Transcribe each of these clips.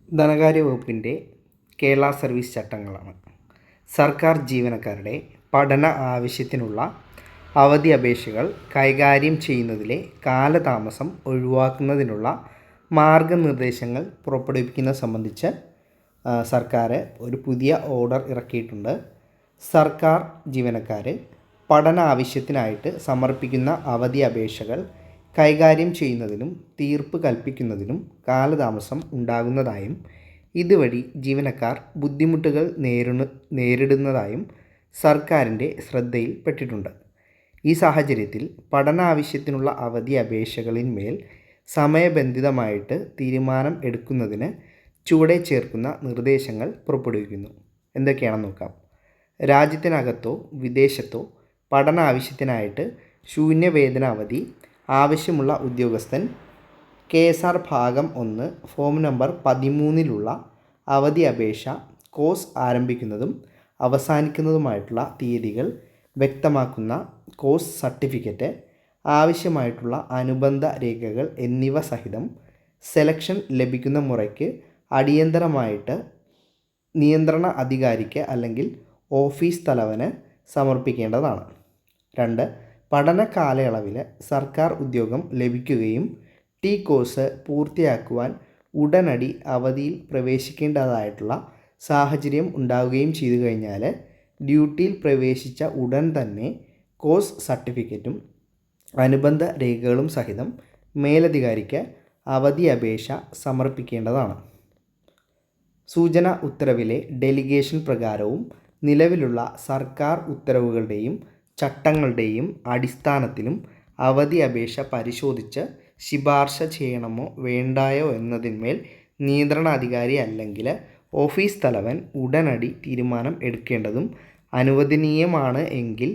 ധനകാര്യ വകുപ്പിൻ്റെ കേരള സർവീസ് ചട്ടങ്ങളാണ്. സർക്കാർ ജീവനക്കാരുടെ പഠന ആവശ്യത്തിനുള്ള അവധി അപേക്ഷകൾ കൈകാര്യം ചെയ്യുന്നതിലെ കാലതാമസം ഒഴിവാക്കുന്നതിനുള്ള മാർഗനിർദ്ദേശങ്ങൾ പുറപ്പെടുവിക്കുന്നത് സംബന്ധിച്ച് സർക്കാർ ഒരു പുതിയ ഓർഡർ ഇറക്കിയിട്ടുണ്ട്. സർക്കാർ ജീവനക്കാർ പഠന ആവശ്യത്തിനായിട്ട് സമർപ്പിക്കുന്ന അവധി അപേക്ഷകൾ കൈകാര്യം ചെയ്യുന്നതിനും തീർപ്പ് കൽപ്പിക്കുന്നതിനും കാലതാമസം ഉണ്ടാകുന്നതായും ഇതുവഴി ജീവനക്കാർ ബുദ്ധിമുട്ടുകൾ നേരിടുന്നതായും സർക്കാരിൻ്റെ ശ്രദ്ധയിൽപ്പെട്ടിട്ടുണ്ട്. ഈ സാഹചര്യത്തിൽ പഠന ആവശ്യത്തിനുള്ള അവധി അപേക്ഷകളിന്മേൽ സമയബന്ധിതമായിട്ട് തീരുമാനം എടുക്കുന്നതിന് ചുവടെ ചേർക്കുന്ന നിർദ്ദേശങ്ങൾ പുറപ്പെടുവിക്കുന്നു. എന്തൊക്കെയാണെന്ന് നോക്കാം. രാജ്യത്തിനകത്തോ വിദേശത്തോ പഠന ആവശ്യത്തിനായിട്ട് ശൂന്യവേതന അവധി ആവശ്യമുള്ള ഉദ്യോഗസ്ഥൻ KSR ഭാഗം 1 ഫോം നമ്പർ 13 അവധി അപേക്ഷ കോഴ്സ് ആരംഭിക്കുന്നതും അവസാനിക്കുന്നതുമായിട്ടുള്ള തീയതികൾ വ്യക്തമാക്കുന്ന കോഴ്സ് സർട്ടിഫിക്കറ്റ്, ആവശ്യമായിട്ടുള്ള അനുബന്ധ രേഖകൾ എന്നിവ സഹിതം സെലക്ഷൻ ലഭിക്കുന്ന മുറയ്ക്ക് അടിയന്തരമായിട്ട് നിയന്ത്രണ അധികാരിക്ക് അല്ലെങ്കിൽ ഓഫീസ് തലവന് സമർപ്പിക്കേണ്ടതാണ്. 2. പഠന കാലയളവിൽ സർക്കാർ ഉദ്യോഗം ലഭിക്കുകയും കോഴ്സ് പൂർത്തിയാക്കുവാൻ ഉടനടി അവധിയിൽ പ്രവേശിക്കേണ്ടതായിട്ടുള്ള സാഹചര്യം ഉണ്ടാവുകയും ചെയ്തു കഴിഞ്ഞാൽ ഡ്യൂട്ടിയിൽ പ്രവേശിച്ച ഉടൻ തന്നെ കോഴ്സ് സർട്ടിഫിക്കറ്റും അനുബന്ധ രേഖകളും സഹിതം മേലധികാരിക്ക് അവധി അപേക്ഷ സമർപ്പിക്കേണ്ടതാണ്. സൂചന ഉത്തരവിലെ ഡെലിഗേഷൻ പ്രകാരവും നിലവിലുള്ള സർക്കാർ ഉത്തരവുകളുടെയും ചട്ടങ്ങളുടെയും അടിസ്ഥാനത്തിലും അവധി അപേക്ഷ പരിശോധിച്ച് ശുപാർശ ചെയ്യണമോ വേണ്ടായോ എന്നതിന്മേൽ നിയന്ത്രണാധികാരി അല്ലെങ്കിൽ ഓഫീസ് തലവൻ ഉടനടി തീരുമാനം എടുക്കേണ്ടതും അനുവദനീയമാണ് എങ്കിൽ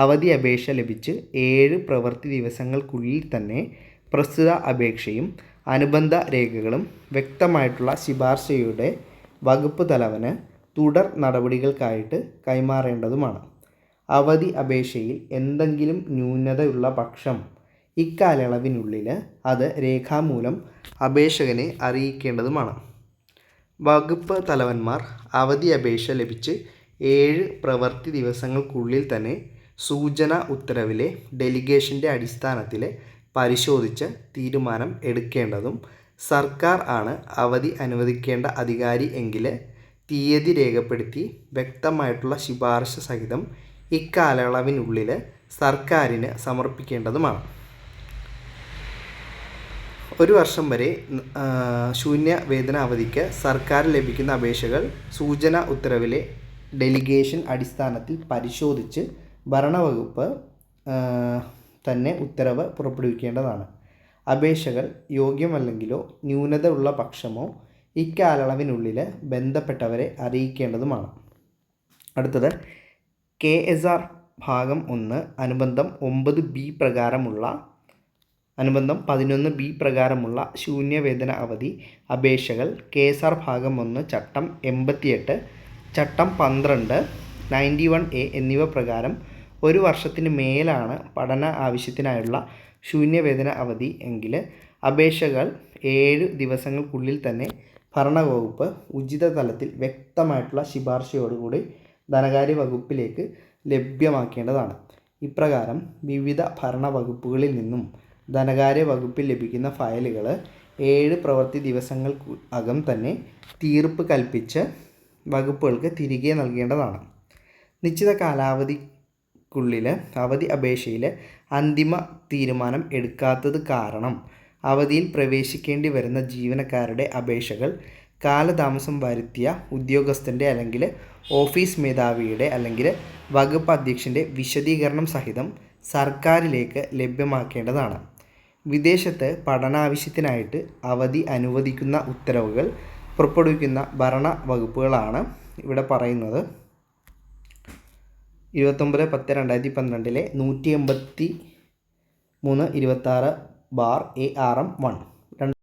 അവധി അപേക്ഷ ലഭിച്ച് 7 പ്രവൃത്തി ദിവസങ്ങൾക്കുള്ളിൽ തന്നെ പ്രസ്തുത അപേക്ഷയും അനുബന്ധ രേഖകളും വ്യക്തമായിട്ടുള്ള ശുപാർശയുടെ വകുപ്പ് തലവന് തുടർ നടപടികൾക്കായിട്ട് കൈമാറേണ്ടതുമാണ്. അവധി അപേക്ഷയിൽ എന്തെങ്കിലും ന്യൂനതയുള്ള പക്ഷം ഇക്കാലയളവിനുള്ളിൽ അത് രേഖാമൂലം അപേക്ഷകനെ അറിയിക്കേണ്ടതുമാണ്. വകുപ്പ് തലവന്മാർ അവധി അപേക്ഷ ലഭിച്ച് 7 പ്രവൃത്തി ദിവസങ്ങൾക്കുള്ളിൽ തന്നെ സൂചന ഉത്തരവിലെ ഡെലിഗേഷൻ്റെ അടിസ്ഥാനത്തിൽ പരിശോധിച്ച് തീരുമാനം എടുക്കേണ്ടതും സർക്കാർ ആണ് അവധി അനുവദിക്കേണ്ട അധികാരി എങ്കിൽ തീയതി രേഖപ്പെടുത്തി വ്യക്തമായിട്ടുള്ള ശുപാർശ സഹിതം ഇക്കാലയളവിനുള്ളിൽ സർക്കാരിന് സമർപ്പിക്കേണ്ടതുമാണ്. 1 വർഷം വരെ ശൂന്യവേതന അവധിക്ക് സർക്കാർ ലഭിക്കുന്ന അപേക്ഷകൾ സൂചന ഉത്തരവിലെ ഡെലിഗേഷൻ അടിസ്ഥാനത്തിൽ പരിശോധിച്ച് ഭരണവകുപ്പ് തന്നെ ഉത്തരവ് പുറപ്പെടുവിക്കേണ്ടതാണ്. അപേക്ഷകൾ യോഗ്യമല്ലെങ്കിലോ ന്യൂനത ഉള്ള പക്ഷമോ ഇക്കാലയളവിനുള്ളിൽ ബന്ധപ്പെട്ടവരെ അറിയിക്കേണ്ടതുമാണ്. അടുത്തത് KSR ഭാഗം 1 അനുബന്ധം 9B പ്രകാരമുള്ള ശൂന്യവേതന അവധി അപേക്ഷകൾ KSR ഭാഗം 1 ചട്ടം 88, ചട്ടം 12, 91A എന്നിവ പ്രകാരം 1 വർഷത്തിന് മേലാണ് പഠന ആവശ്യത്തിനായുള്ള ശൂന്യവേതന അവധി എങ്കിൽ അപേക്ഷകൾ 7 ദിവസങ്ങൾക്കുള്ളിൽ തന്നെ ഭരണവകുപ്പ് ഉചിത തലത്തിൽ വ്യക്തമായിട്ടുള്ള ശുപാർശയോടുകൂടി ധനകാര്യ വകുപ്പിലേക്ക് ലഭ്യമാക്കേണ്ടതാണ്. ഇപ്രകാരം വിവിധ ഭരണവകുപ്പുകളിൽ നിന്നും ധനകാര്യ വകുപ്പിൽ ലഭിക്കുന്ന ഫയലുകൾ 7 പ്രവൃത്തി ദിവസങ്ങൾക്കകം തന്നെ തീർപ്പ് കൽപ്പിച്ച് വകുപ്പുകൾക്ക് തിരികെ നൽകേണ്ടതാണ്. നിശ്ചിത കാലാവധിക്കുള്ളിൽ അവധി അപേക്ഷയിൽ അന്തിമ തീരുമാനം എടുക്കാത്തത് കാരണം അവധിയിൽ പ്രവേശിക്കേണ്ടി വരുന്ന ജീവനക്കാരുടെ അപേക്ഷകൾ കാലതാമസം വരുത്തിയ ഉദ്യോഗസ്ഥൻ്റെ അല്ലെങ്കിൽ ഓഫീസ് മേധാവിയുടെ അല്ലെങ്കിൽ വകുപ്പ് അധ്യക്ഷൻ്റെ വിശദീകരണം സഹിതം സർക്കാരിലേക്ക് ലഭ്യമാക്കേണ്ടതാണ്. വിദേശത്ത് പഠനാവശ്യത്തിനായിട്ട് അവധി അനുവദിക്കുന്ന ഉത്തരവുകൾ പുറപ്പെടുവിക്കുന്ന ഭരണ വകുപ്പുകളാണ് ഇവിടെ പറയുന്നത്. 29/10/2012 183/26/ARM 1